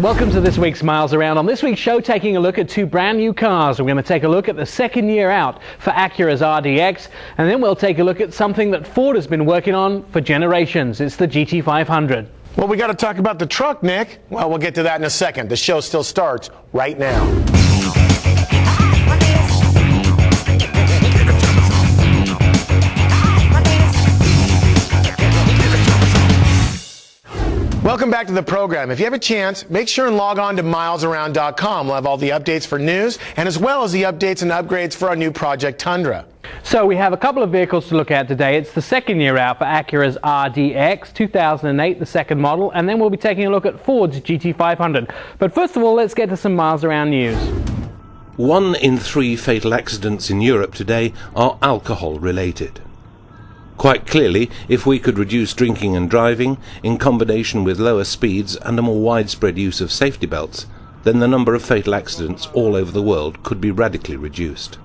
Welcome to this week's Miles Around. On this week's show, taking a look at two brand new cars. We're going to take a look at the second year out for Acura's RDX, and then we'll take a look at something that Ford has been working on for generations. It's the GT500. Well, we got to talk about the truck, Nick. Well, we'll get to that in a second. The show still starts right now. Welcome back to the program. If you have a chance, make sure and log on to milesaround.com. We'll have all the updates for news and as well as the updates and upgrades for our new Project Tundra. So we have a couple of vehicles to look at today. It's the second year out for Acura's RDX, 2008, the second model, and then we'll be taking a look at Ford's GT500. But first of all, let's get to some Miles Around news. 1 in 3 fatal accidents in Europe today are alcohol related. Quite clearly, if we could reduce drinking and driving, in combination with lower speeds and a more widespread use of safety belts, then the number of fatal accidents all over the world could be radically reduced.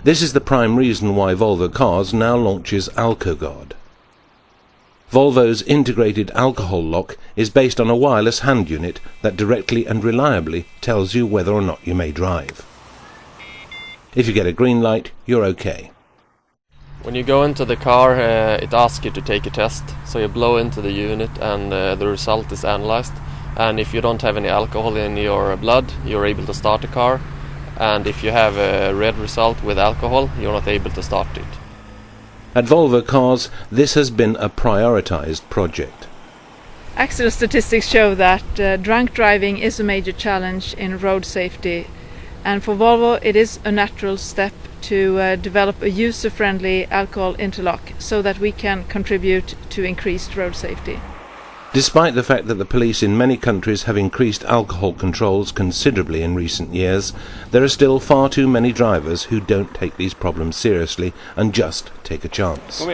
This is the prime reason why Volvo Cars now launches AlcoGuard. Volvo's integrated alcohol lock is based on a wireless hand unit that directly and reliably tells you whether or not you may drive. If you get a green light, you're okay. When you go into the car, it asks you to take a test. So you blow into the unit and the result is analyzed. And if you don't have any alcohol in your blood, you're able to start the car. And if you have a red result with alcohol, you're not able to start it. At Volvo Cars, this has been a prioritized project. Accident statistics show that drunk driving is a major challenge in road safety. And for Volvo, it is a natural step to develop a user-friendly alcohol interlock so that we can contribute to increased road safety. Despite the fact that the police in many countries have increased alcohol controls considerably in recent years, there are still far too many drivers who don't take these problems seriously and just take a chance.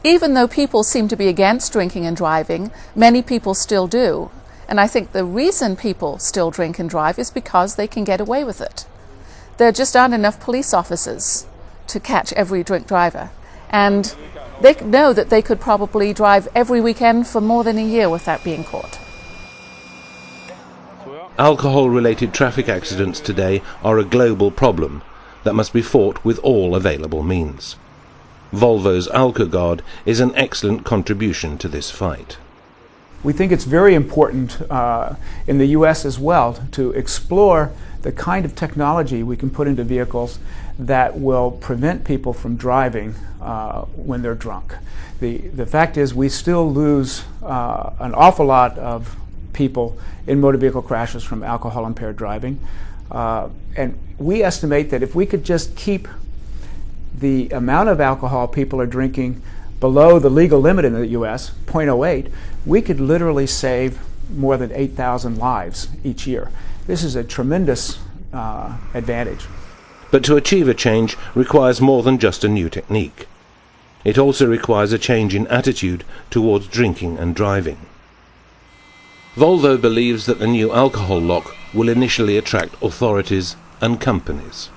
Even though people seem to be against drinking and driving, many people still do. And I think the reason people still drink and drive is because they can get away with it. There just aren't enough police officers to catch every drink driver. And they know that they could probably drive every weekend for more than a year without being caught. Alcohol-related traffic accidents today are a global problem that must be fought with all available means. Volvo's AlcoGuard is an excellent contribution to this fight. We think it's very important in the U.S. as well to explore the kind of technology we can put into vehicles that will prevent people from driving when they're drunk. The fact is we still lose an awful lot of people in motor vehicle crashes from alcohol-impaired driving. And we estimate that if we could just keep the amount of alcohol people are drinking below the legal limit in the U.S., 0.08, we could literally save more than 8,000 lives each year. This is a tremendous advantage. But to achieve a change requires more than just a new technique. It also requires a change in attitude towards drinking and driving. Volvo believes that the new alcohol lock will initially attract authorities and companies.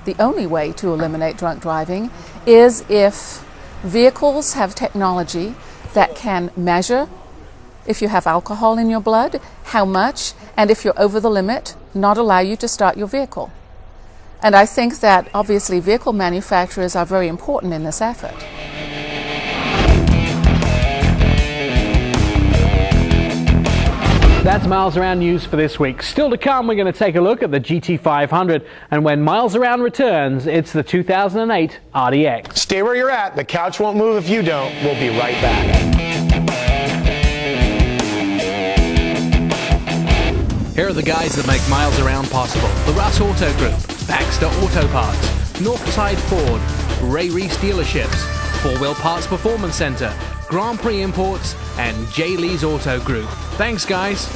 The only way to eliminate drunk driving is if vehicles have technology that can measure if you have alcohol in your blood, how much, and if you're over the limit, not allow you to start your vehicle. And I think that obviously vehicle manufacturers are very important in this effort. That's Miles Around news for this week. Still to come, we're going to take a look at the GT500, and when Miles Around returns, it's the 2008 RDX. Stay where you're at. The couch won't move if you don't. We'll be right back. Here are the guys that make Miles Around possible. The Russ Auto Group, Baxter Auto Parts, Northside Ford, Ray Reese Dealerships, 4-Wheel Parts Performance Center, Grand Prix Imports, and J. Lee's Auto Group. Thanks, guys.